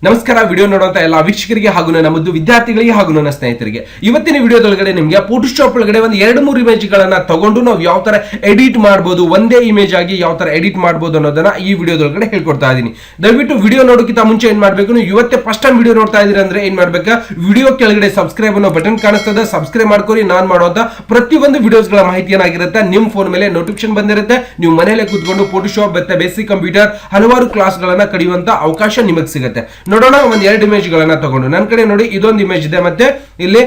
ನಮಸ್ಕಾರ. ವಿಡಿಯೋ ನೋಡುವಂತ ಎಲ್ಲ ವೀಕ್ಷಕರಿಗೆ ಹಾಗೂ ನನ್ನ ಮುದ್ದು ವಿದ್ಯಾರ್ಥಿಗಳಿಗೆ ಹಾಗೂ ನನ್ನ ಸ್ನೇಹಿತರಿಗೆ ಇವತ್ತಿನ ವಿಡಿಯೋದೊಳಗಡೆ ನಿಮಗೆ ಫೋಟೋಶಾಪ್ ಒಳಗಡೆ ಒಂದು 2-3 ಇಮೇಜ್ಗಳನ್ನ ತಗೊಂಡು ನಾವು ಯಾವ ತರ ಎಡಿಟ್ ಮಾಡಬಹುದು, ಒಂದೇ ಇಮೇಜ್ ಆಗಿ ಯಾವ ತರ ಎಡಿಟ್ ಮಾಡಬಹುದು ಅನ್ನೋದನ್ನ ಈ ವಿಡಿಯೋದೊಳಗಡೆ ಹೇಳ್ಕೊಡ್ತಾ ಇದ್ದೀನಿ. ದಯವಿಟ್ಟು ವಿಡಿಯೋ ನೋಡೋಕ್ಕಿಂತ ಮುಂಚೆ ಏನ್ ಮಾಡಬೇಕು, ನೀವು ಇವತ್ತೇ ಫಸ್ಟ್ ಟೈಮ್ ವಿಡಿಯೋ ನೋಡ್ತಾ ಇದ್ದೀರಾ ಅಂದ್ರೆ ಏನ್ ಮಾಡ್ಬೇಕಾ, ವಿಡಿಯೋ ಕೆಳಗಡೆ ಸಬ್ಸ್ಕ್ರೈಬ್ ಅನ್ನೋ ಬಟನ್ ಕಾಣಿಸ್ತದೆ, ಸಬ್ಸ್ಕ್ರೈಬ್ ಮಾಡ್ಕೊಳ್ಳಿ. ನಾನು ಮಾಡುವಂತ ಪ್ರತಿಯೊಂದು ವಿಡಿಯೋಸ್ಗಳ ಮಾಹಿತಿ ಏನಾಗಿರುತ್ತೆ ನಿಮ್ಮ ಫೋನ್ ಮೇಲೆ ನೋಟಿಫಿಕೇಶನ್ ಬಂದಿರುತ್ತೆ. ನೀವು ಮನೆಯಲ್ಲೇ ಕೂತ್ಕೊಂಡು ಫೋಟೋಶಾಪ್ ಮತ್ತೆ ಬೇಸಿಕ್ ಕಂಪ್ಯೂಟರ್ ಹಲವಾರು ಕ್ಲಾಸ್ಗಳನ್ನ ಕಲಿಯುವಂತ ಅವಕಾಶ ನಿಮಗೆ ಸಿಗುತ್ತೆ. ನೋಡೋಣ, ಒಂದ್ 2 ಇಮೇಜ್ ಗಳನ್ನ ತಗೊಂಡು ನನ್ನ ಕಡೆ ನೋಡಿ, ಇದೊಂದು ಇಮೇಜ್ ಇದೆ ಮತ್ತೆ ಇಲ್ಲಿ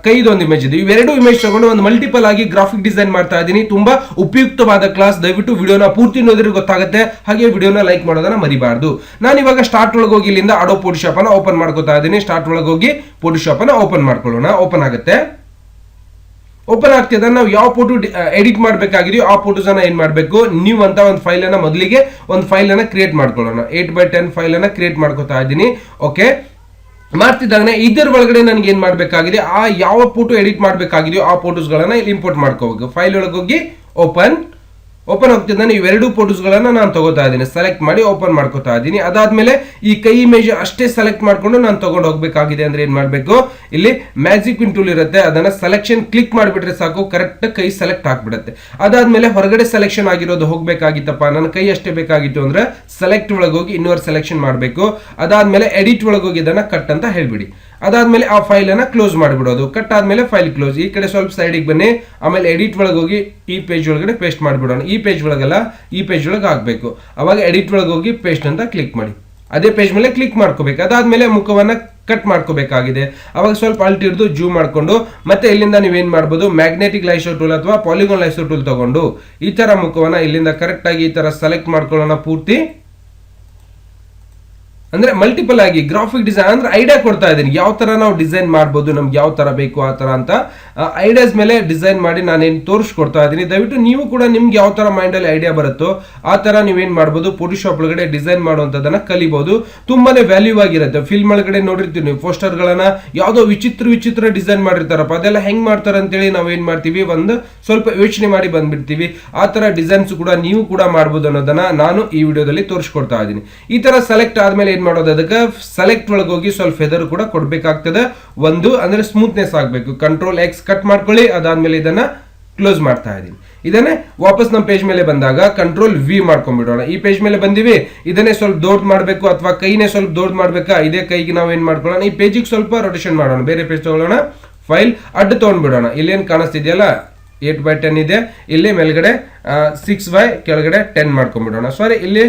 ಕೈದೊಂದು ಇಮೇಜ್ ಇದೆ. ಇವೆರಡು ಇಮೇಜ್ ತಗೊಂಡು ಒಂದು ಮಲ್ಟಿಪಲ್ ಆಗಿ ಗ್ರಾಫಿಕ್ ಡಿಸೈನ್ ಮಾಡ್ತಾ ಇದ್ದೀನಿ. ತುಂಬಾ ಉಪಯುಕ್ತವಾದ ಕ್ಲಾಸ್. ದಯವಿಟ್ಟು ವಿಡಿಯೋನ ಪೂರ್ತಿ ನೋಡಿದ್ರೆ ಗೊತ್ತಾಗುತ್ತೆ. ಹಾಗೆ ವಿಡಿಯೋನ ಲೈಕ್ ಮಾಡೋದನ್ನ ಮರಿಬಾರ್ದು. ನಾನು ಇವಾಗ ಸ್ಟಾರ್ಟ್ ಒಳಗೆ ಹೋಗಿ ಇಲ್ಲಿಂದ ಅಡೋ ಫೋಟೋಶಾಪ್ ಅನ್ನ ಓಪನ್ ಮಾಡ್ಕೋತಾ ಇದ್ದೀನಿ. ಸ್ಟಾರ್ಟ್ ಒಳಗೆ ಹೋಗಿ ಫೋಟೋಶಾಪ್ ಅನ್ನ ಓಪನ್ ಮಾಡ್ಕೊಳ್ಳೋಣ. ಓಪನ್ ಆಗುತ್ತೆ. ಓಪನ್ ಆಗ್ತಿದೆ. ನಾವು ಯಾವ ಫೋಟೋ ಎಡಿಟ್ ಮಾಡಬೇಕಾಗಿದೆಯೋ ಆ ಫೋಟೋಸ್ ಅನ್ನ ಏನ್ ಮಾಡಬೇಕು, ನೀವು ಅಂತ ಒಂದು ಫೈಲ್ ಅನ್ನ ಮೊದಲಿಗೆ ಒಂದು ಫೈಲ್ ಅನ್ನ ಕ್ರಿಯೇಟ್ ಮಾಡ್ಕೊಳ್ಳೋಣ. 8x10 ಫೈಲ್ ಅನ್ನ ಕ್ರಿಯೇಟ್ ಮಾಡ್ಕೋತಾ ಇದ್ದೀನಿ. ಓಕೆ, ಮಾಡ್ತಿದ್ದಾನೆ. ಇದರ ಒಳಗಡೆ ನನಗೆ ಏನ್ ಮಾಡಬೇಕಾಗಿದೆ, ಆ ಯಾವ ಫೋಟೋ ಎಡಿಟ್ ಮಾಡಬೇಕಾಗಿದೆಯೋ ಆ ಫೋಟೋಸ್ ಗಳನ್ನ ಇಲ್ಲಿ ಇಂಪೋರ್ಟ್ ಮಾಡ್ಕೋಬೇಕು. ಫೈಲ್ ಒಳಗೆ ಹೋಗಿ ಓಪನ್ ಆಗ್ತಿದ್ದಾನೆ. ಇವೆರಡು ಫೋಟೋಸ್ ಗಳನ್ನ ನಾನು ತಗೋತಾ ಇದ್ದೀನಿ. ಸೆಲೆಕ್ಟ್ ಮಾಡಿ ಓಪನ್ ಮಾಡ್ಕೋತಾ ಇದ್ದೀನಿ. ಅದಾದ್ಮೇಲೆ ಈ ಕೈ ಇಮೇಜ್ ಅಷ್ಟೇ ಸೆಲೆಕ್ಟ್ ಮಾಡ್ಕೊಂಡು ನಾನು ತಗೊಂಡು ಹೋಗ್ಬೇಕಾಗಿದೆ. ಅಂದ್ರೆ ಏನ್ ಮಾಡ್ಬೇಕು, ಇಲ್ಲಿ ಮ್ಯಾಜಿಕ್ ಪಿನ್ ಟೂಲ್ ಇರುತ್ತೆ, ಅದನ್ನ ಸೆಲೆಕ್ಷನ್ ಕ್ಲಿಕ್ ಮಾಡಿಬಿಟ್ರೆ ಸಾಕು, ಕರೆಕ್ಟ್ ಕೈ ಸೆಲೆಕ್ಟ್ ಆಗ್ಬಿಡುತ್ತೆ. ಅದಾದ್ಮೇಲೆ ಹೊರಗಡೆ ಸೆಲೆಕ್ಷನ್ ಆಗಿರೋದು ಹೋಗ್ಬೇಕಾಗಿತ್ತಪ್ಪ, ನನ್ನ ಕೈ ಅಷ್ಟೇ ಬೇಕಾಗಿತ್ತು ಅಂದ್ರೆ ಸೆಲೆಕ್ಟ್ ಒಳಗೆ ಹೋಗಿ ಇನ್ನೊಂದು ಸೆಲೆಕ್ಷನ್ ಮಾಡಬೇಕು. ಅದಾದ್ಮೇಲೆ ಎಡಿಟ್ ಒಳಗೆ ಹೋಗಿ ಇದನ್ನ ಕಟ್ ಅಂತ ಹೇಳ್ಬಿಡಿ. ಅದಾದ್ಮೇಲೆ ಆ ಫೈಲ್ ಅನ್ನ ಕ್ಲೋಸ್ ಮಾಡಿಬಿಡೋದು. ಕಟ್ ಆದ್ಮೇಲೆ ಫೈಲ್ ಕ್ಲೋಸ್. ಈ ಕಡೆ ಸ್ವಲ್ಪ ಸೈಡಿಗೆ ಬನ್ನಿ. ಆಮೇಲೆ ಎಡಿಟ್ ಒಳಗೆ ಹೋಗಿ ಈ ಪೇಜ್ ಒಳಗಡೆ ಪೇಸ್ಟ್ ಮಾಡಿಬಿಡೋಣ. ಈ ಪೇಜ್ ಒಳಗಲ್ಲ, ಈ ಪೇಜ್ ಒಳಗೆ ಹಾಕ್ಬೇಕು. ಅವಾಗ ಎಡಿಟ್ ಒಳಗೆ ಹೋಗಿ ಪೇಸ್ಟ್ ಅಂತ ಕ್ಲಿಕ್ ಮಾಡಿ. ಅದೇ ಪೇಜ್ ಮೇಲೆ ಕ್ಲಿಕ್ ಮಾಡ್ಕೋಬೇಕು. ಅದಾದ್ಮೇಲೆ ಮುಖವನ್ನ ಕಟ್ ಮಾಡ್ಕೋಬೇಕಾಗಿದೆ. ಅವಾಗ ಸ್ವಲ್ಪ ಅಲ್ಟ್ ಹಿಡಿದು ಜೂಮ್ ಮಾಡ್ಕೊಂಡು ಮತ್ತೆ ಇಲ್ಲಿಂದ ನೀವೇನ್ ಮಾಡ್ಬೋದು, ಮ್ಯಾಗ್ನೆಟಿಕ್ ಲೈಸೋ ಟೂಲ್ ಅಥವಾ ಪಾಲಿಗಾನ್ ಲೈಸೋ ಟೂಲ್ ತಗೊಂಡು ಈ ತರ ಮುಖವನ್ನ ಇಲ್ಲಿಂದ ಕರೆಕ್ಟ್ ಆಗಿ ಈ ತರ ಸೆಲೆಕ್ಟ್ ಮಾಡ್ಕೊಳ್ಳೋಣ ಪೂರ್ತಿ. ಅಂದ್ರೆ ಮಲ್ಟಿಪಲ್ ಆಗಿ ಗ್ರಾಫಿಕ್ ಡಿಸೈನ್ ಅಂದ್ರೆ ಐಡಿಯಾ ಕೊಡ್ತಾ ಇದ್ದೀನಿ, ಯಾವ ತರ ನಾವು ಡಿಸೈನ್ ಮಾಡ್ಬೋದು, ನಮ್ಗೆ ಯಾವ ತರ ಬೇಕು ಆ ತರ ಅಂತ ಐಡಿಯಾಸ್ ಮೇಲೆ ಡಿಸೈನ್ ಮಾಡಿ ನಾನೇನು ತೋರಿಸ್ಕೊಡ್ತಾ ಇದ್ದೀನಿ. ದಯವಿಟ್ಟು ನೀವು ಕೂಡ ನಿಮ್ಗೆ ಯಾವ ತರ ಮೈಂಡ್ ಅಲ್ಲಿ ಐಡಿಯಾ ಬರುತ್ತೋ ಆ ತರ ನೀವೇನ್ ಮಾಡ್ಬೋದು, ಫೋಟೋಶಾಪ್ ಒಳಗಡೆ ಡಿಸೈನ್ ಮಾಡುವಂತದನ್ನ ಕಲಿಬಹುದು. ತುಂಬಾನೇ ವ್ಯಾಲ್ಯೂ ಆಗಿರುತ್ತೆ. ಫಿಲ್ಮ್ ಒಳಗಡೆ ನೋಡಿರ್ತೀವಿ ನೀವು, ಪೋಸ್ಟರ್ ಗಳನ್ನ ಯಾವ್ದೋ ವಿಚಿತ್ರ ಡಿಸೈನ್ ಮಾಡಿರ್ತಾರಪ್ಪ, ಅದೆಲ್ಲ ಹೆಂಗ್ ಮಾಡ್ತಾರೆ ಅಂತೇಳಿ ನಾವ್ ಏನ್ ಮಾಡ್ತೀವಿ, ಒಂದು ಸ್ವಲ್ಪ ಯೋಚನೆ ಮಾಡಿ ಬಂದ್ಬಿಡ್ತೀವಿ. ಆ ತರ ಡಿಸೈನ್ಸ್ ಕೂಡ ನೀವು ಕೂಡ ಮಾಡ್ಬೋದು ಅನ್ನೋದನ್ನ ನಾನು ಈ ವಿಡಿಯೋದಲ್ಲಿ ತೋರಿಸ್ಕೊಡ್ತಾ ಇದ್ದೀನಿ. ಈ ತರ ಸೆಲೆಕ್ಟ್ ಆದ್ಮೇಲೆ ಏನ್ ಮಾಡೋದು, ಅದಕ್ಕೆ ಸೆಲೆಕ್ಟ್ ಒಳಗೆ ಹೋಗಿ ಸ್ವಲ್ಪ ಫೆದರ್ ಕೂಡ ಕೊಡ್ಬೇಕಾಗ್ತದೆ. ಒಂದು ಅಂದ್ರೆ ಸ್ಮೂತ್ನೆಸ್ ಆಗ್ಬೇಕು. ಕಂಟ್ರೋಲ್ X ಕಟ್ ಮಾಡ್ಕೊಳ್ಳಿ. ಅದಾದ್ಮೇಲೆ ಇದನ್ನ ಕ್ಲೋಸ್ ಮಾಡ್ತಾ ಇದ್ದೀನಿ. ಇದನ್ನೇ ವಾಪಸ್ ನಮ್ಮ ಪೇಜ್ ಮೇಲೆ ಬಂದಾಗ ಕಂಟ್ರೋಲ್ V ಮಾಡ್ಕೊಂಡ್ಬಿಡೋಣ. ಈ ಪೇಜ್ ಮೇಲೆ ಬಂದಿವಿ, ಇದನ್ನೇ ಸ್ವಲ್ಪ ದೊಡ್ಡ ಮಾಡಬೇಕು ಅಥವಾ ಕೈನೇ ಸ್ವಲ್ಪ ದೊಡ್ಡ ಮಾಡ್ಬೇಕಾ, ಇದೇ ಕೈಗೆ ನಾವು ಏನ್ ಮಾಡ್ಕೊಳ್ಳೋಣ, ಈ ಪೇಜಿಗೆ ಸ್ವಲ್ಪ ರೊಟೇಷನ್ ಮಾಡೋಣ. ಬೇರೆ ಪೇಜ್ ತಗೊಳ್ಳೋಣ. ಫೈಲ್ ಅಡ್ಡ ತಗೊಂಡ್ಬಿಡೋಣ. ಇಲ್ಲೇನ್ ಕಾಣಿಸ್ತಿದೆಯಲ್ಲ 8x10 ಇದೆ. ಇಲ್ಲಿ ಮೇಲ್ಗಡೆ 6 ಕೆಳಗಡೆ 10 ಮಾಡ್ಕೊಂಡ್ಬಿಡೋಣ. ಸಾರಿ, ಇಲ್ಲಿ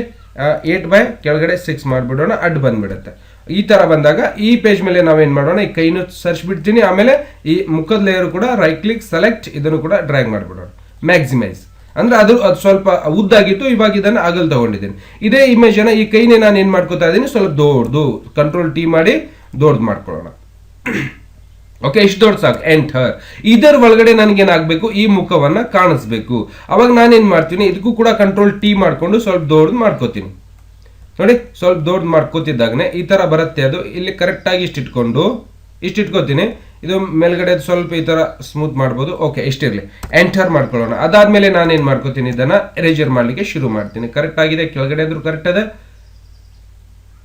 8 ಕೆಳಗಡೆ 6 ಮಾಡ್ಬಿಡೋಣ. ಅಡ್ಡ ಬಂದ್ಬಿಡುತ್ತೆ. ಈ ತರ ಬಂದಾಗ ಈ ಪೇಜ್ ಮೇಲೆ ನಾವೇನ್ ಮಾಡೋಣ, ಈ ಕೈನು ಸರ್ಚ್ ಬಿಡ್ತೀನಿ. ಆಮೇಲೆ ಈ ಮುಖದ ಲೇಯರ್ ಕೂಡ ರೈಟ್ ಕ್ಲಿಕ್ ಸೆಲೆಕ್ಟ್, ಇದನ್ನು ಕೂಡ ಡ್ರ್ಯಾಗ್ ಮಾಡ್ಬಿಡೋಣ. ಮ್ಯಾಕ್ಸಿಮೈಸ್ ಅಂದ್ರೆ ಅದು ಸ್ವಲ್ಪ ಉದ್ದಾಗಿತ್ತು, ಇವಾಗ ಇದನ್ನ ಅಗಲ್ ತಗೊಂಡಿದ್ದೀನಿ. ಇದೇ ಇಮೇಜ್ ಅನ್ನ ಈ ಕೈನೇ ನಾನು ಏನ್ ಮಾಡ್ಕೋತಾ ಇದ್ದೀನಿ, ಸ್ವಲ್ಪ ದೊಡ್ಡದು ಕಂಟ್ರೋಲ್ T ಮಾಡಿ ದೊಡ್ಡದು ಮಾಡ್ಕೊಳ್ಳೋಣ. ಓಕೆ, ಇಷ್ಟು ದೊಡ್ಡ ಸಾಕು. ಎಂಟರ್. ಇದರ ಒಳಗಡೆ ನನಗೇನಾಗಬೇಕು, ಈ ಮುಖವನ್ನ ಕಾಣಿಸ್ಬೇಕು. ಅವಾಗ ನಾನೇನ್ ಮಾಡ್ತೀನಿ, ಇದಕ್ಕೂ ಕೂಡ ಕಂಟ್ರೋಲ್ T ಮಾಡ್ಕೊಂಡು ಸ್ವಲ್ಪ ದೊಡ್ಡದು ಮಾಡ್ಕೋತೀನಿ. ನೋಡಿ, ಸ್ವಲ್ಪ ದೊಡ್ಡದು ಮಾಡ್ಕೋತಿದ್ದಾಗನೆ ಈ ತರ ಬರುತ್ತೆ. ಅದು ಇಲ್ಲಿ ಕರೆಕ್ಟ್ ಆಗಿ ಇಷ್ಟು ಇಟ್ಕೋತೀನಿ. ಇದು ಮೇಲ್ಗಡೆ ಸ್ವಲ್ಪ ಈ ತರ ಸ್ಮೂತ್ ಮಾಡ್ಬೋದು. ಓಕೆ, ಇಷ್ಟಿರ್ಲಿ. ಎಂಟರ್ ಮಾಡ್ಕೊಳ್ಳೋಣ. ಅದಾದ್ಮೇಲೆ ನಾನೇನ್ ಮಾಡ್ಕೋತೀನಿ, ಇದನ್ನ ಎರೇಜರ್ ಮಾಡ್ಲಿಕ್ಕೆ ಶುರು ಮಾಡ್ತೀನಿ. ಕರೆಕ್ಟ್ ಆಗಿದೆ, ಕೆಳಗಡೆ ಅಂದ್ರೂ ಕರೆಕ್ಟ್ ಇದೆ.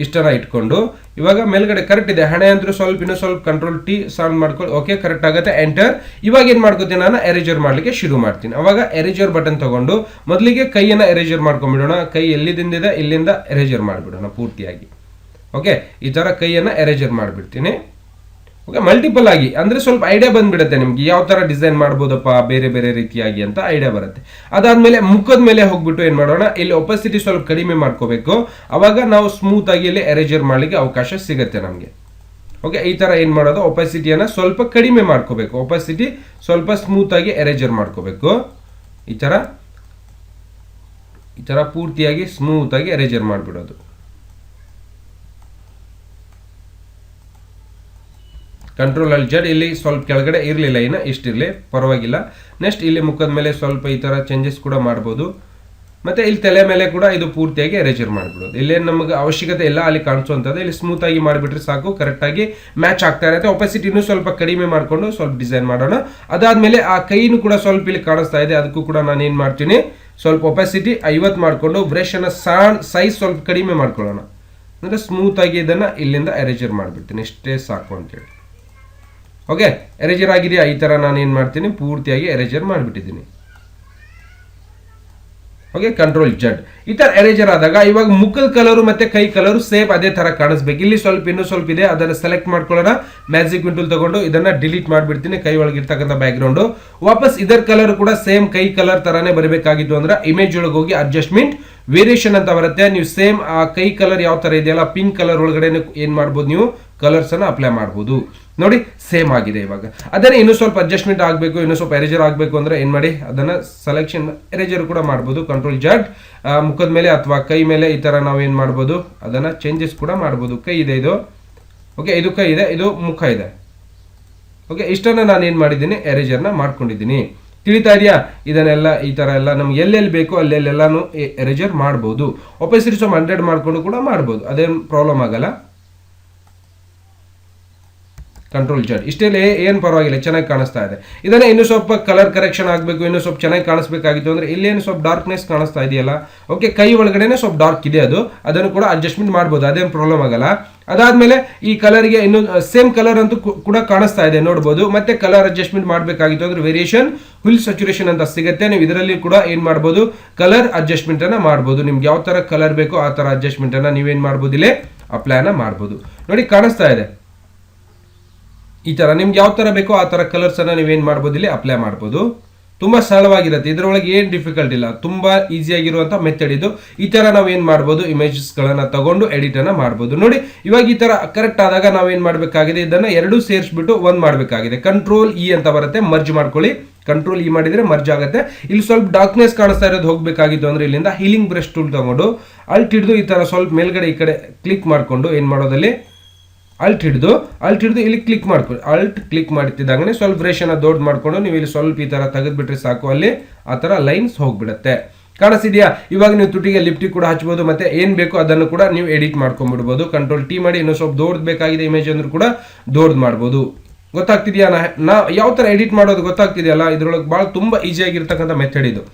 ಇಷ್ಟನ್ನ ಇಟ್ಕೊಂಡು ಇವಾಗ ಮೇಲ್ಗಡೆ ಕರೆಕ್ಟ್ ಇದೆ. ಹಣೆ ಅಂದ್ರೂ ಇನ್ನೂ ಸ್ವಲ್ಪ ಕಂಟ್ರೋಲ್ T ಸೌಂಡ್ ಮಾಡ್ಕೊಂಡು ಓಕೆ, ಕರೆಕ್ಟ್ ಆಗುತ್ತೆ. ಎಂಟರ್. ಇವಾಗ ಏನ್ ಮಾಡ್ಕೋತೀನಿ, ನಾನು ಎರೇಜರ್ ಮಾಡ್ಲಿಕ್ಕೆ ಶುರು ಮಾಡ್ತೀನಿ. ಅವಾಗ ಎರೇಜರ್ ಬಟನ್ ತಗೊಂಡು ಮೊದಲಿಗೆ ಕೈಯನ್ನ ಎರೇಜರ್ ಮಾಡ್ಕೊಂಡ್ಬಿಡೋಣ. ಕೈ ಎಲ್ಲಿಂದ ಇಲ್ಲಿಂದ ಎರೇಜರ್ ಮಾಡ್ಬಿಡೋಣ ಪೂರ್ತಿಯಾಗಿ. ಓಕೆ, ಈ ತರ ಕೈಯನ್ನ ಎರೇಜರ್ ಮಾಡ್ಬಿಡ್ತೀನಿ. ಓಕೆ, ಮಲ್ಟಿಪಲ್ ಆಗಿ ಅಂದ್ರೆ ಸ್ವಲ್ಪ ಐಡಿಯಾ ಬಂದ್ಬಿಡುತ್ತೆ ನಿಮ್ಗೆ, ಯಾವ ತರ ಡಿಸೈನ್ ಮಾಡ್ಬೋದಪ್ಪ ಬೇರೆ ಬೇರೆ ರೀತಿಯಾಗಿ ಅಂತ ಐಡಿಯಾ ಬರುತ್ತೆ. ಅದಾದ್ಮೇಲೆ ಮುಖದ ಮೇಲೆ ಹೋಗ್ಬಿಟ್ಟು ಏನ್ ಮಾಡೋಣ, ಇಲ್ಲಿ ಒಪಾಸಿಟಿ ಸ್ವಲ್ಪ ಕಡಿಮೆ ಮಾಡ್ಕೋಬೇಕು. ಅವಾಗ ನಾವು ಸ್ಮೂತ್ ಆಗಿ ಇಲ್ಲಿ ಎರೇಜರ್ ಮಾಡ್ಲಿಕ್ಕೆ ಅವಕಾಶ ಸಿಗುತ್ತೆ ನಮ್ಗೆ. ಓಕೆ, ಈ ತರ ಏನ್ ಮಾಡೋದು, ಒಪಾಸಿಟಿಯನ್ನ ಸ್ವಲ್ಪ ಕಡಿಮೆ ಮಾಡ್ಕೋಬೇಕು. ಒಪಾಸಿಟಿ ಸ್ವಲ್ಪ ಸ್ಮೂತ್ ಆಗಿ ಎರೇಜರ್ ಮಾಡ್ಕೋಬೇಕು. ಈ ತರ ಪೂರ್ತಿಯಾಗಿ ಸ್ಮೂತ್ ಆಗಿ ಎರೇಜರ್ ಮಾಡ್ಬಿಡೋದು. Control Alt Z. ಇಲ್ಲಿ ಸ್ವಲ್ಪ ಕೆಳಗಡೆ ಇರಲಿಲ್ಲ, ಇನ್ನು ಇಷ್ಟಿರಲಿ, ಪರವಾಗಿಲ್ಲ. ನೆಕ್ಸ್ಟ್ ಇಲ್ಲಿ ಮುಖದ ಮೇಲೆ ಸ್ವಲ್ಪ ಈ ತರ ಚೇಂಜಸ್ ಕೂಡ ಮಾಡ್ಬೋದು. ಮತ್ತೆ ಇಲ್ಲಿ ತಲೆ ಮೇಲೆ ಕೂಡ ಇದು ಪೂರ್ತಿಯಾಗಿ ಎರೇಜರ್ ಮಾಡ್ಬಿಡೋದು. ಇಲ್ಲೇನು ನಮಗೆ ಅವಶ್ಯಕತೆ ಇಲ್ಲ, ಅಲ್ಲಿ ಕಾಣಿಸುವಂಥದ್ದು. ಇಲ್ಲಿ ಸ್ಮೂತ್ ಆಗಿ ಮಾಡಿಬಿಟ್ರೆ ಸಾಕು, ಕರೆಕ್ಟ್ ಆಗಿ ಮ್ಯಾಚ್ ಆಗ್ತಾ ಇರುತ್ತೆ. ಒಪಾಸಿಟಿನೂ ಸ್ವಲ್ಪ ಕಡಿಮೆ ಮಾಡ್ಕೊಂಡು ಸ್ವಲ್ಪ ಡಿಸೈನ್ ಮಾಡೋಣ. ಅದಾದ್ಮೇಲೆ ಆ ಕೈನು ಕೂಡ ಸ್ವಲ್ಪ ಇಲ್ಲಿ ಕಾಣಿಸ್ತಾ ಇದೆ, ಅದಕ್ಕೂ ಕೂಡ ನಾನು ಏನ್ ಮಾಡ್ತೀನಿ, ಸ್ವಲ್ಪ ಒಪಾಸಿಟಿ 50 ಮಾಡ್ಕೊಂಡು ಬ್ರಷ್ ಅನ್ನ ಸೈಜ್ ಸ್ವಲ್ಪ ಕಡಿಮೆ ಮಾಡ್ಕೊಳ್ಳೋಣ. ಅಂದರೆ ಸ್ಮೂತಾಗಿ ಇದನ್ನು ಇಲ್ಲಿಂದ ಎರೇಜರ್ ಮಾಡಿಬಿಡ್ತೀನಿ, ಇಷ್ಟೇ ಸಾಕು ಅಂತೇಳಿ. ಓಕೆ, ಎರೇಜರ್ ಆಗಿದೆಯಾ? ಈ ಥರ ನಾನು ಏನು ಮಾಡ್ತೀನಿ, ಪೂರ್ತಿಯಾಗಿ ಎರೇಜರ್ ಮಾಡಿಬಿಟ್ಟಿದ್ದೀನಿ. ಓಕೆ, ಕಂಟ್ರೋಲ್ ಜಡ್. ಈ ತರ ಎರೇಜರ್ ಆದಾಗ ಇವಾಗ ಮುಖದ ಕಲರು ಮತ್ತೆ ಕೈ ಕಲರು ಸೇಮ್ ಅದೇ ತರ ಕಾಣಿಸ್ಬೇಕು. ಇಲ್ಲಿ ಸ್ವಲ್ಪ ಇನ್ನೂ ಸ್ವಲ್ಪ ಇದೆ, ಅದನ್ನ ಸೆಲೆಕ್ಟ್ ಮಾಡ್ಕೊಳ್ಳೋಣ. ಮ್ಯಾಜಿಕ್ ವಿಂಡೋಲ್ ತಗೊಂಡು ಇದನ್ನ ಡಿಲೀಟ್ ಮಾಡಿಬಿಡ್ತೀನಿ, ಕೈ ಒಳಗೆ ಇರ್ತಕ್ಕಂಥ ಬ್ಯಾಕ್ ಗ್ರೌಂಡ್. ವಾಪಸ್ ಇದರ ಕಲರ್ ಕೂಡ ಸೇಮ್ ಕೈ ಕಲರ್ ತರಾನೇ ಬರಬೇಕಾಗಿತ್ತು ಅಂದ್ರೆ ಇಮೇಜ್ ಒಳಗೆ ಹೋಗಿ ಅಡ್ಜಸ್ಟ್ಮೆಂಟ್ ವೇರಿಯೇಷನ್ ಅಂತ ಬರುತ್ತೆ. ನೀವು ಸೇಮ್ ಆ ಕೈ ಕಲರ್ ಯಾವ ತರ ಇದೆಯಲ್ಲ ಪಿಂಕ್ ಕಲರ್ ಒಳಗಡೆ ಏನ್ ಮಾಡ್ಬೋದು, ನೀವು ಕಲರ್ಸ್ ಅನ್ನ ಅಪ್ಲೈ ಮಾಡ್ಬೋದು. ನೋಡಿ ಸೇಮ್ ಆಗಿದೆ. ಇವಾಗ ಅದನ್ನ ಇನ್ನೂ ಸ್ವಲ್ಪ ಅಡ್ಜಸ್ಟ್ಮೆಂಟ್ ಆಗಬೇಕು, ಇನ್ನೂ ಸ್ವಲ್ಪ ಎರೇಜರ್ ಆಗಬೇಕು ಅಂದ್ರೆ ಏನ್ ಮಾಡಿ, ಅದನ್ನ ಸೆಲೆಕ್ಷನ್ ಎರೇಜರ್ ಕೂಡ ಮಾಡ್ಬೋದು. ಕಂಟ್ರೋಲ್ ಜಡ್. ಮುಖದ ಮೇಲೆ ಅಥವಾ ಕೈ ಮೇಲೆ ಈ ತರ ನಾವು ಏನ್ ಮಾಡ್ಬೋದು, ಅದನ್ನ ಚೇಂಜಸ್ ಕೂಡ ಮಾಡ್ಬೋದು. ಕೈ ಇದೆ ಇದು, ಓಕೆ, ಇದು ಕೈ ಇದೆ, ಇದು ಮುಖ ಇದೆ. ಓಕೆ, ಇಷ್ಟನ್ನ ನಾನು ಏನ್ ಮಾಡಿದ್ದೀನಿ, ಎರೇಜರ್ನ ಮಾಡ್ಕೊಂಡಿದ್ದೀನಿ. ತಿಳಿತಾ ಇದೆಯಾ? ಇದನ್ನೆಲ್ಲ ಈ ತರ ಎಲ್ಲ ನಮ್ಗೆ ಎಲ್ಲೆಲ್ಲಿ ಬೇಕು ಅಲ್ಲೆಲ್ಲೆಲ್ಲಾನು ಎರೇಜರ್ ಮಾಡ್ಬೋದು. ಒಪೆಸಿಟಿ 100 ಮಾಡ್ಕೊಂಡು ಕೂಡ ಮಾಡ್ಬೋದು, ಅದೇನು ಪ್ರಾಬ್ಲಮ್ ಆಗಲ್ಲ. ಕಂಟ್ರೋಲ್ ಜಡ್. ಇಷ್ಟೆಲ್ಲ ಏನು ಪರವಾಗಿಲ್ಲ, ಚೆನ್ನಾಗಿ ಕಾಣಿಸ್ತಾ ಇದೆ. ಇದನ್ನ ಇನ್ನೂ ಸ್ವಲ್ಪ ಕಲರ್ ಕರೆಕ್ಷನ್ ಆಗಬೇಕು, ಇನ್ನೂ ಸ್ವಲ್ಪ ಚೆನ್ನಾಗಿ ಕಾಣಿಸ್ಬೇಕಾಗಿತ್ತು ಅಂದ್ರೆ ಇಲ್ಲೇನು ಸ್ವಲ್ಪ ಡಾರ್ಕ್ನೆಸ್ ಕಾಣಿಸ್ತಾ ಇದೆಯಲ್ಲ. ಓಕೆ, ಕೈ ಒಳಗಡೆನೆ ಸ್ವಲ್ಪ ಡಾರ್ಕ್ ಇದೆ, ಅದನ್ನು ಕೂಡ ಅಡ್ಜಸ್ಟ್ಮೆಂಟ್ ಮಾಡ್ಬೋದು, ಅದೇನು ಪ್ರಾಬ್ಲಮ್ ಆಗಲ್ಲ. ಅದಾದ್ಮೇಲೆ ಈ ಕಲರ್ಗೆ ಇನ್ನು ಸೇಮ್ ಕಲರ್ ಅಂತೂ ಕೂಡ ಕಾಣಿಸ್ತಾ ಇದೆ, ನೋಡ್ಬೋದು. ಮತ್ತೆ ಕಲರ್ ಅಡ್ಜಸ್ಟ್ಮೆಂಟ್ ಮಾಡಬೇಕಾಗಿತ್ತು ಅಂದ್ರೆ ವೇರಿಯೇಷನ್ ಫುಲ್ ಸ್ಯಾಚುರೇಷನ್ ಅಂತ ಸಿಗುತ್ತೆ. ನೀವು ಇದರಲ್ಲಿ ಕೂಡ ಏನ್ ಮಾಡ್ಬೋದು, ಕಲರ್ ಅಡ್ಜಸ್ಟ್ಮೆಂಟ್ ಅನ್ನ ಮಾಡ್ಬೋದು. ನಿಮ್ಗೆ ಯಾವ ತರ ಕಲರ್ ಬೇಕೋ ಆ ತರ ಅಡ್ಜಸ್ಟ್ಮೆಂಟ್ ಅನ್ನ ನೀವೇನ್ ಮಾಡ್ಬೋದು, ಇಲ್ಲೇ ಅಪ್ಲೈನ ಮಾಡ್ಬೋದು. ನೋಡಿ ಕಾಣಿಸ್ತಾ ಇದೆ ಈ ತರ. ನಿಮ್ಗೆ ಯಾವ ತರ ಬೇಕೋ ಆ ತರ ಕಲರ್ಸ್ ಅನ್ನ ನೀವೇನ್ ಮಾಡ್ಬೋದು, ಇಲ್ಲಿ ಅಪ್ಲೈ ಮಾಡ್ಬೋದು. ತುಂಬಾ ಸರಳವಾಗಿರುತ್ತೆ, ಇದರೊಳಗೆ ಏನ್ ಡಿಫಿಕಲ್ಟ್ ಇಲ್ಲ, ತುಂಬಾ ಈಸಿ ಆಗಿರುವಂತ ಮೆಥಡ್ ಇದು. ಈ ತರ ನಾವ್ ಏನ್ ಮಾಡ್ಬೋದು, ಇಮೇಜಸ್ ಗಳನ್ನ ತಗೊಂಡು ಎಡಿಟ್ ಅನ್ನ ಮಾಡ್ಬೋದು. ನೋಡಿ ಇವಾಗ ಈ ತರ ಕರೆಕ್ಟ್ ಆದಾಗ ನಾವೇನ್ ಮಾಡ್ಬೇಕಾಗಿದೆ, ಇದನ್ನ ಎರಡು ಸೇರಿಸ್ಬಿಟ್ಟು ಒಂದ್ ಮಾಡ್ಬೇಕಾಗಿದೆ. ಕಂಟ್ರೋಲ್ ಇ ಅಂತ ಬರುತ್ತೆ, ಮರ್ಜ್ ಮಾಡ್ಕೊಳ್ಳಿ. ಕಂಟ್ರೋಲ್ ಇ ಮಾಡಿದ್ರೆ ಮರ್ಜ್ ಆಗುತ್ತೆ. ಇಲ್ಲಿ ಸ್ವಲ್ಪ ಡಾರ್ಕ್ನೆಸ್ ಕಾಣಿಸ್ತಾ ಇರೋದು ಹೋಗ್ಬೇಕಾಗಿತ್ತು ಅಂದ್ರೆ ಇಲ್ಲಿಂದ ಹೀಲಿಂಗ್ ಬ್ರಷ್ ಟೂಲ್ ತಗೊಂಡು ಅಲ್ಟ್ ಹಿಡಿದು ಈ ತರ ಸ್ವಲ್ಪ ಮೇಲ್ಗಡೆ ಈ ಕಡೆ ಕ್ಲಿಕ್ ಮಾಡ್ಕೊಂಡು ಏನ್ ಮಾಡೋದಲ್ಲಿ, ಅಲ್ಟ್ ಹಿಡಿದು ಇಲ್ಲಿ ಕ್ಲಿಕ್ ಮಾಡ್ಕೊಳ್ಳಿ. ಅಲ್ಟ್ ಕ್ಲಿಕ್ ಮಾಡ್ತಿದ್ದಂಗೆ ಸ್ವಲ್ಪ ಬ್ರಷ್ ಅನ್ನ ದೊಡ್ಡ ಮಾಡ್ಕೊಂಡು ನೀವು ಇಲ್ಲಿ ಸ್ವಲ್ಪ ಈ ತರ ತೆಗೆದ್ಬಿಟ್ರೆ ಸಾಕು, ಅಲ್ಲಿ ಆ ತರ ಲೈನ್ಸ್ ಹೋಗ್ಬಿಡುತ್ತೆ. ಕಾಣಿಸ್ತಿದ್ಯಾ? ಇವಾಗ ನೀವು ತುಟಿಗೆ ಲಿಪ್ಟಿಕ್ ಕೂಡ ಹಚ್ಬೋದು, ಮತ್ತೆ ಏನ್ ಬೇಕು ಅದನ್ನು ಕೂಡ ನೀವು ಎಡಿಟ್ ಮಾಡ್ಕೊಂಡ್ಬಿಡ್ಬೋದು. ಕಂಟ್ರೋಲ್ ಟಿ ಮಾಡಿ ಇನ್ನೂ ಸ್ವಲ್ಪ ದೊಡ್ಡ ಬೇಕಾಗಿದೆ ಇಮೇಜ್ ಅಂದ್ರೂ ಕೂಡ ದೊಡ್ಡ ಮಾಡ್ಬೋದು. ಗೊತ್ತಾಗ್ತಿದ್ಯಾ? ನಾ ಯಾವ ತರ ಎಡಿಟ್ ಮಾಡೋದು ಗೊತ್ತಾಗ್ತಿದೆಯಲ್ಲ? ಇದ್ರೊಳಗೆ ಬಹಳ ತುಂಬಾ ಈಸಿ ಆಗಿರ್ತಕ್ಕಂಥ ಮೆಥಡ್ ಇದು.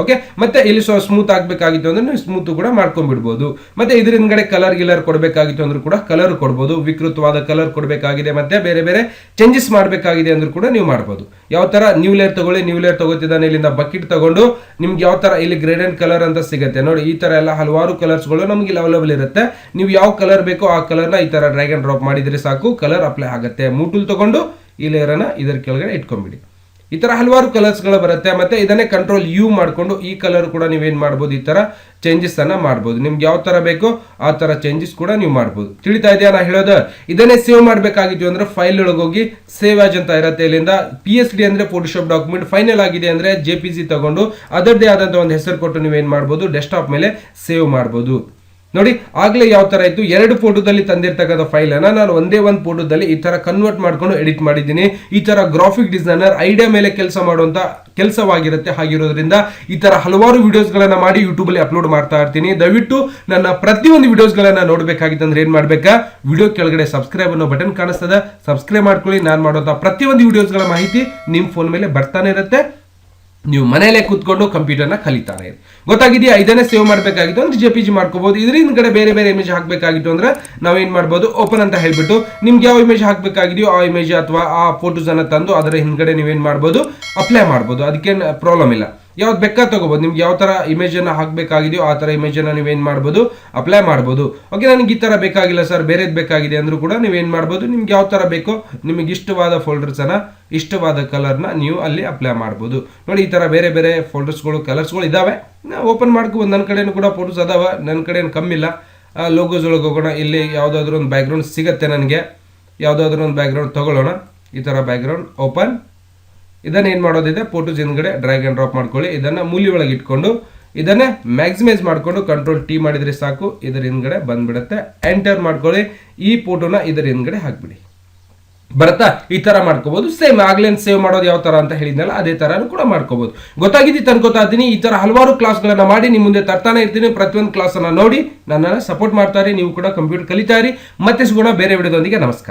ಓಕೆ, ಮತ್ತೆ ಇಲ್ಲಿ ಸ್ಮೂತ್ ಆಗ್ಬೇಕಾಗಿತ್ತು ಅಂದ್ರೆ ನೀವು ಸ್ಮೂತ್ ಕೂಡ ಮಾಡ್ಕೊಂಡ್ಬಿಡ್ಬೋದು. ಮತ್ತೆ ಇದ್ರ ಹಿಂದ್ಗಡೆ ಕಲರ್ ಗಿಲರ್ ಕೊಡಬೇಕಾಗಿತ್ತು ಅಂದ್ರೂ ಕೂಡ ಕಲರ್ ಕೊಡ್ಬೋದು. ವಿಕೃತವಾದ ಕಲರ್ ಕೊಡಬೇಕಾಗಿದೆ, ಮತ್ತೆ ಬೇರೆ ಬೇರೆ ಚೇಂಜಸ್ ಮಾಡಬೇಕಾಗಿದೆ ಅಂದ್ರೂ ಕೂಡ ನೀವು ಮಾಡ್ಬೋದು. ಯಾವ ತರ ನ್ಯೂ ಲೇಯರ್ ತಗೊಳ್ಳಿ, ನ್ಯೂ ಲೇಯರ್ ತಗೋತಿದ್ದಾನೆ, ಇಲ್ಲಿಂದ ಬಕೆಟ್ ತಗೊಂಡು ನಿಮ್ಗೆ ಯಾವ ತರ ಇಲ್ಲಿ ಗ್ರೇಡೆಂಟ್ ಕಲರ್ ಅಂತ ಸಿಗುತ್ತೆ ನೋಡಿ. ಈ ತರ ಎಲ್ಲ ಹಲವಾರು ಕಲರ್ಸ್ಗಳು ನಮ್ಗೆ ಅವೈಲೇಬಲ್ ಇರುತ್ತೆ. ನೀವು ಯಾವ ಕಲರ್ ಬೇಕೋ ಆ ಕಲರ್ನ ಈ ತರ ಡ್ರ್ಯಾಗ್ ಅಂಡ್ ಡ್ರಾಪ್ ಮಾಡಿದ್ರೆ ಸಾಕು, ಕಲರ್ ಅಪ್ಲೈ ಆಗುತ್ತೆ. ಮೂಟೂಲ್ ತಗೊಂಡು ಈ ಲೇಯರ್ ಅನ್ನ ಇದರ ಕೆಳಗಡೆ ಇಟ್ಕೊಂಡ್ಬಿಡಿ. ಈ ತರ ಹಲವಾರು ಕಲರ್ಸ್ ಗಳು ಬರುತ್ತೆ. ಮತ್ತೆ ಇದನ್ನೇ ಕಂಟ್ರೋಲ್ ಯು ಮಾಡ್ಕೊಂಡು ಈ ಕಲರ್ ಕೂಡ ನೀವೇನ್ ಮಾಡ್ಬೋದು, ಈ ತರ ಚೇಂಜಸ್ ಅನ್ನ ಮಾಡ್ಬೋದು. ನಿಮ್ಗೆ ಯಾವ ತರ ಬೇಕೋ ಆ ತರ ಚೇಂಜಸ್ ಕೂಡ ನೀವು ಮಾಡ್ಬೋದು. ತಿಳಿತಾ ಇದೆಯಾ ನಾ ಹೇಳೋದು? ಇದನ್ನೇ ಸೇವ್ ಮಾಡ್ಬೇಕಾಗಿತ್ತು ಅಂದ್ರೆ ಫೈಲ್ ಒಳಗೆ ಹೋಗಿ ಸೇವ್ ಆಜ್ ಅಂತ ಇರುತ್ತೆ. ಇಲ್ಲಿಂದ PSD ಅಂದ್ರೆ ಫೋಟೋಶಾಪ್ ಡಾಕ್ಯುಮೆಂಟ್, ಫೈನಲ್ ಆಗಿದೆ ಅಂದ್ರೆ JPG ತಗೊಂಡು ಅದರದ್ದೇ ಆದಂತ ಒಂದು ಹೆಸರು ಕೊಟ್ಟು ನೀವೇನ್ ಮಾಡ್ಬೋದು, ಡೆಸ್ಕ್ಟಾಪ್ ಮೇಲೆ ಸೇವ್ ಮಾಡ್ಬೋದು. ನೋಡಿ ಆಗ್ಲೇ ಯಾವ ತರ ಇತ್ತು, 2 ಫೋಟೋದಲ್ಲಿ ತಂದಿರ್ತಕ್ಕಂಥ ಫೈಲ್ ಅನ್ನ ನಾನು ಒಂದೇ ಒಂದು ಫೋಟೋದಲ್ಲಿ ಈ ತರ ಕನ್ವರ್ಟ್ ಮಾಡ್ಕೊಂಡು ಎಡಿಟ್ ಮಾಡಿದ್ದೀನಿ. ಈ ತರ ಗ್ರಾಫಿಕ್ ಡಿಸೈನರ್ ಐಡಿಯಾ ಮೇಲೆ ಕೆಲಸ ಮಾಡುವಂತ ಕೆಲಸವಾಗಿರುತ್ತೆ. ಹಾಗಿರೋದ್ರಿಂದ ಈ ತರ ಹಲವಾರು ವಿಡಿಯೋಸ್ ಗಳನ್ನ ಮಾಡಿ ಯೂಟ್ಯೂಬ್ ಅಲ್ಲಿ ಅಪ್ಲೋಡ್ ಮಾಡ್ತಾ ಇರ್ತೀನಿ. ದಯವಿಟ್ಟು ನನ್ನ ಪ್ರತಿಯೊಂದು ವಿಡಿಯೋಸ್ ಗಳನ್ನ ನೋಡ್ಬೇಕಾಗಿತ್ತಂದ್ರೆ ಏನ್ ಮಾಡ್ಬೇಕಾ, ವಿಡಿಯೋ ಕೆಳಗಡೆ ಸಬ್ಸ್ಕ್ರೈಬ್ ಅನ್ನೋ ಬಟನ್ ಕಾಣಿಸ್ತದೆ, ಸಬ್ಸ್ಕ್ರೈಬ್ ಮಾಡ್ಕೊಳ್ಳಿ. ನಾನು ಮಾಡುವಂತ ಪ್ರತಿಯೊಂದು ವಿಡಿಯೋಸ್ ಗಳ ಮಾಹಿತಿ ನಿಮ್ ಫೋನ್ ಮೇಲೆ ಬರ್ತಾನೆ ಇರುತ್ತೆ. ನೀವು ಮನೆಯಲ್ಲೇ ಕೂತ್ಕೊಂಡು ಕಂಪ್ಯೂಟರ್ನ ಕಲಿತಾರೆ. ಗೊತ್ತಾಗಿದೆಯಾ? ಇದನ್ನೇ ಸೇವ್ ಮಾಡಬೇಕಾಗಿತ್ತು ಅಂದ್ರೆ JPG ಮಾಡ್ಕೋಬಹುದು. ಇದ್ರ ಹಿಂದ್ಗಡೆ ಬೇರೆ ಬೇರೆ ಇಮೇಜ್ ಹಾಕಬೇಕಾಗಿತ್ತು ಅಂದ್ರೆ ನಾವೇನ್ ಮಾಡ್ಬೋದು, ಓಪನ್ ಅಂತ ಹೇಳ್ಬಿಟ್ಟು ನಿಮ್ಗೆ ಯಾವ ಇಮೇಜ್ ಹಾಕಬೇಕಾಗಿದೆಯೋ ಆ ಇಮೇಜ್ ಅಥವಾ ಆ ಫೋಟೋಸ್ ಅನ್ನ ತಂದು ಅದರ ಹಿಂದ್ಗಡೆ ನೀವೇನ್ ಮಾಡ್ಬೋದು, ಅಪ್ಲೈ ಮಾಡ್ಬೋದು. ಅದಕ್ಕೇನು ಪ್ರಾಬ್ಲಮ್ ಇಲ್ಲ. ಯಾವ್ದು ಬೇಕಾದ ತಗೋಬಹುದು. ನಿಮ್ಗೆ ಯಾವ ತರ ಇಮೇಜ್ ಅನ್ನ ಹಾಕಬೇಕಾಗಿದೆಯೋ ಆ ತರ ಇಮೇಜ್ ಅನ್ನ ನೀವೇನ್ ಮಾಡ್ಬೋದು, ಅಪ್ಲೈ ಮಾಡ್ಬೋದು. ಓಕೆ, ನನಗೆ ಈ ತರ ಬೇಕಾಗಿಲ್ಲ ಸರ್, ಬೇರೆದ್ ಬೇಕಾಗಿದೆ ಅಂದ್ರೂ ಕೂಡ ನೀವೇನ್ ಮಾಡ್ಬೋದು, ನಿಮ್ಗೆ ಯಾವ ತರ ಬೇಕೋ ನಿಮಗೆ ಇಷ್ಟವಾದ ಫೋಲ್ಡರ್ಸ್ ಅನ್ನ ಇಷ್ಟವಾದ ಕಲರ್ನ ನೀವು ಅಲ್ಲಿ ಅಪ್ಲೈ ಮಾಡ್ಬೋದು. ನೋಡಿ ಈ ತರ ಬೇರೆ ಬೇರೆ ಫೋಲ್ಡರ್ಸ್ಗಳು ಕಲರ್ಸ್ಗಳು ಇದಾವೆ. ಓಪನ್ ಮಾಡ್ಕೋಬಹುದು. ನನ್ನ ಕಡೆನೂ ಕೂಡ ಫೋಟೋಸ್ ಅದಾವ, ನನ್ನ ಕಡೆ ಏನು ಕಮ್ಮಿ ಇಲ್ಲ. ಲೋಗೋಸ್ ಒಳಗೆ ಹೋಗೋಣ. ಇಲ್ಲಿ ಯಾವುದಾದ್ರೂ ಒಂದು ಬ್ಯಾಕ್ಗ್ರೌಂಡ್ ಸಿಗುತ್ತೆ ನನಗೆ. ಯಾವುದಾದ್ರೂ ಒಂದು ಬ್ಯಾಕ್ಗ್ರೌಂಡ್ ತಗೊಳ್ಳೋಣ. ಈ ತರ ಬ್ಯಾಕ್ಗ್ರೌಂಡ್ ಓಪನ್. ಇದನ್ನ ಏನ್ ಮಾಡೋದಿದೆ, ಫೋಟೋಸ್ ಹಿಂದ್ಗಡೆ ಡ್ರ್ಯಾಗ್ ಅಂಡ್ ಡ್ರಾಪ್ ಮಾಡ್ಕೊಳ್ಳಿ. ಇದನ್ನ ಮೂಲಿ ಒಳಗೆ ಇಟ್ಕೊಂಡು ಇದನ್ನೇ ಮ್ಯಾಕ್ಸಿಮೈಸ್ ಮಾಡ್ಕೊಂಡು ಕಂಟ್ರೋಲ್ ಟಿ ಮಾಡಿದ್ರೆ ಸಾಕು, ಇದರ ಹಿಂದ್ಗಡೆ ಬಂದ್ಬಿಡುತ್ತೆ. ಎಂಟರ್ ಮಾಡ್ಕೊಳ್ಳಿ. ಈ ಫೋಟೋನ ಇದರ ಹಿಂದ್ಗಡೆ ಹಾಕ್ಬಿಡಿ. ಬರುತ್ತಾ? ಈ ತರ ಮಾಡ್ಕೋಬಹುದು. ಸೇಮ್ ಆಗ್ಲೇನ್ ಸೇವ್ ಮಾಡೋದು ಯಾವ ತರ ಅಂತ ಹೇಳಿದ್ನಲ್ಲ ಅದೇ ತರಾನು ಕೂಡ ಮಾಡ್ಕೋಬಹುದು. ಗೊತ್ತಾಗಿದ್ದು ಅನ್ಕೋತಾ ಇದ್ದೀನಿ. ಈ ತರ ಹಲವಾರು ಕ್ಲಾಸ್ಗಳನ್ನ ಮಾಡಿ ನಿಮ್ ಮುಂದೆ ತರ್ತಾನೆ ಇರ್ತೀನಿ. ಪ್ರತಿಯೊಂದು ಕ್ಲಾಸ್ ಅನ್ನ ನೋಡಿ ನನ್ನನ್ನ ಸಪೋರ್ಟ್ ಮಾಡ್ತಾರೆ. ನೀವು ಕೂಡ ಕಂಪ್ಯೂಟರ್ ಕಲಿತಾ ಇರಿ. ಮತ್ತೆ ಸಿಗೋಣ ಬೇರೆ ವಿಡಿಯೋದೊಂದಿಗೆ. ನಮಸ್ಕಾರ.